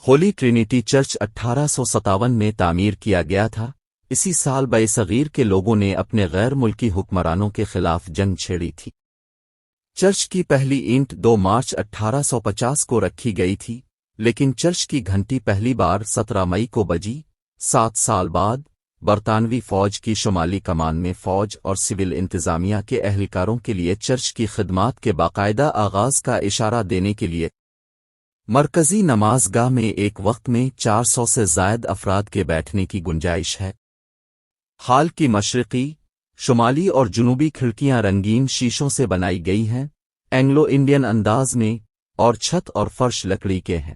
Holi Trinity church 1857 میں تعمیر کیا گیا تھا۔ اسی سال صغیر کے لوگوں نے اپنے غیر ملکی حکمرانوں کے خلاف جنگ چھیڑی تھی۔ چرچ کی پہلی اینٹ 2 مارچ 1850 کو رکھی گئی تھی، لیکن چرچ کی گھنٹی پہلی بار 17 مئی کو بجی۔ 7 سال بعد برطانوی فوج کی شمالی کمان میں فوج اور سول انتظامیہ کے اہلکاروں کے لیے چرچ کی خدمات کے باقاعدہ آغاز کا اشارہ دینے کے لیے مرکزی نماز گاہ میں ایک وقت میں 400 سے زائد افراد کے بیٹھنے کی گنجائش ہے۔ ہال کی مشرقی، شمالی اور جنوبی کھڑکیاں رنگین شیشوں سے بنائی گئی ہیں، اینگلو انڈین انداز میں، اور چھت اور فرش لکڑی کے ہیں۔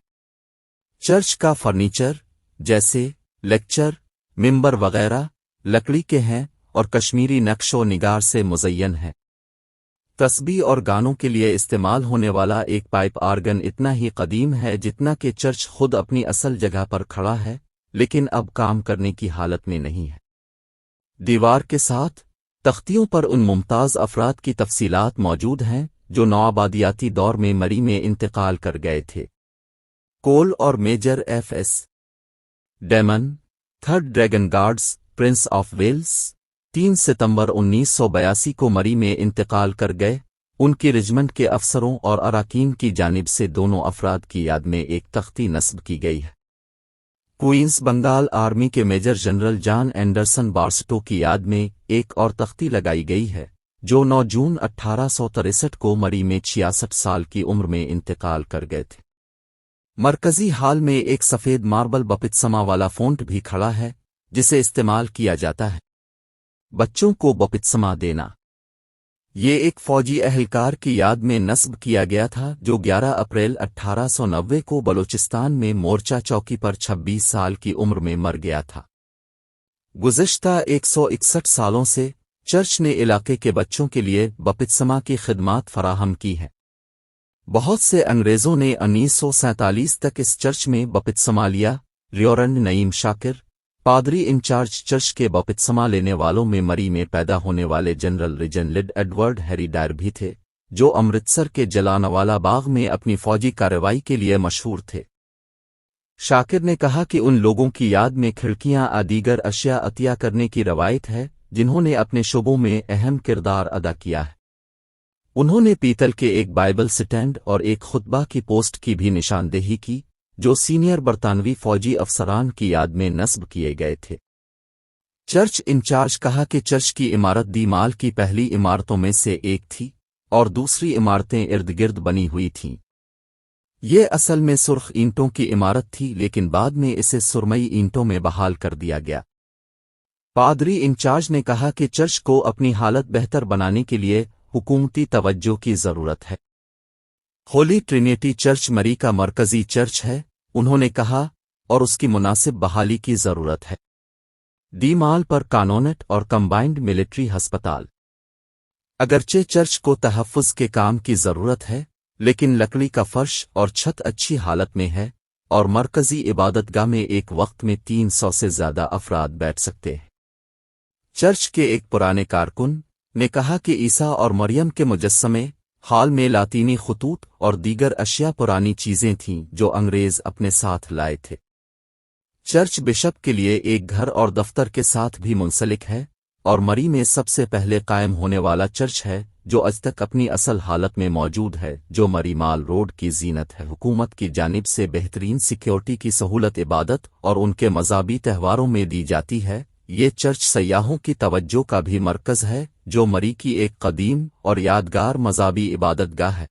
چرچ کا فرنیچر جیسے لیکچر، ممبر وغیرہ لکڑی کے ہیں اور کشمیری نقش و نگار سے مزین ہے۔ تسبیح اور گانوں کے لیے استعمال ہونے والا ایک پائپ آرگن اتنا ہی قدیم ہے جتنا کہ چرچ خود اپنی اصل جگہ پر کھڑا ہے، لیکن اب کام کرنے کی حالت میں نہیں ہے۔ دیوار کے ساتھ تختیوں پر ان ممتاز افراد کی تفصیلات موجود ہیں جو نوآبادیاتی دور میں مری میں انتقال کر گئے تھے۔ کول اور Major F S Damon, 3rd Dragoon Guards, Prince of Wales, 3 ستمبر 1982 کو مری میں انتقال کر گئے۔ ان کی رجمنٹ کے افسروں اور اراکین کی جانب سے دونوں افراد کی یاد میں ایک تختی نصب کی گئی ہے۔ کوئنس بنگال آرمی کے میجر جنرل جان اینڈرسن بارسٹو کی یاد میں ایک اور تختی لگائی گئی ہے، جو 9 جون 1863 کو مری میں 66 سال کی عمر میں انتقال کر گئے تھے۔ مرکزی ہال میں ایک سفید ماربل بپتسما والا فونٹ بھی کھڑا ہے، جسے استعمال کیا جاتا ہے بچوں کو بپتسما دینا۔ یہ ایک فوجی اہلکار کی یاد میں نصب کیا گیا تھا جو 11 اپریل 1890 کو بلوچستان میں مورچہ چوکی پر 26 سال کی عمر میں مر گیا تھا۔ گزشتہ 161 سالوں سے چرچ نے علاقے کے بچوں کے لیے بپتسما کی خدمات فراہم کی ہیں۔ بہت سے انگریزوں نے 1947 تک اس چرچ میں بپتسما لیا۔ ریورنڈ نعیم شاکر، پادری انچارج چرچ کے بپتسما لینے والوں میں مری میں پیدا ہونے والے جنرل ریجنلڈ ایڈورڈ ہیری ڈائر بھی تھے، جو امرتسر کے جلیانوالہ باغ میں اپنی فوجی کارروائی کے لیے مشہور تھے۔ شاکر نے کہا کہ ان لوگوں کی یاد میں کھڑکیاں دیگر اشیاء عطیہ کرنے کی روایت ہے جنہوں نے اپنے شعبوں میں اہم کردار ادا کیا ہے۔ انہوں نے پیتل کے ایک بائبل سٹینڈ اور ایک خطبہ کی پوسٹ کی بھی نشاندہی کی، جو سینئر برطانوی فوجی افسران کی یاد میں نصب کیے گئے تھے۔ چرچ انچارج کہا کہ چرچ کی عمارت دی مال کی پہلی عمارتوں میں سے ایک تھی، اور دوسری عمارتیں ارد گرد بنی ہوئی تھیں۔ یہ اصل میں سرخ اینٹوں کی عمارت تھی، لیکن بعد میں اسے سرمئی اینٹوں میں بحال کر دیا گیا۔ پادری انچارج نے کہا کہ چرچ کو اپنی حالت بہتر بنانے کے لیے حکومتی توجہ کی ضرورت ہے۔ ہولی ٹرینیٹی چرچ مری کا مرکزی چرچ ہے، انہوں نے کہا، اور اس کی مناسب بحالی کی ضرورت ہے۔ دی مال پر کانونٹ اور کمبائنڈ ملٹری ہسپتال۔ اگرچہ چرچ کو تحفظ کے کام کی ضرورت ہے، لیکن لکڑی کا فرش اور چھت اچھی حالت میں ہے، اور مرکزی عبادت گاہ میں ایک وقت میں 300 سے زیادہ افراد بیٹھ سکتے ہیں۔ چرچ کے ایک پرانے کارکن نے کہا کہ عیسیٰ اور مریم کے مجسمے، ہال میں لاطینی خطوط اور دیگر اشیاء پرانی چیزیں تھیں جو انگریز اپنے ساتھ لائے تھے۔ چرچ بشپ کے لیے ایک گھر اور دفتر کے ساتھ بھی منسلک ہے، اور مری میں سب سے پہلے قائم ہونے والا چرچ ہے جو آج تک اپنی اصل حالت میں موجود ہے، جو مری مال روڈ کی زینت ہے۔ حکومت کی جانب سے بہترین سیکیورٹی کی سہولت عبادت اور ان کے مذہبی تہواروں میں دی جاتی ہے۔ یہ چرچ سیاحوں کی توجہ کا بھی مرکز ہے، جو مری کی ایک قدیم اور یادگار مذہبی عبادت گاہ ہے۔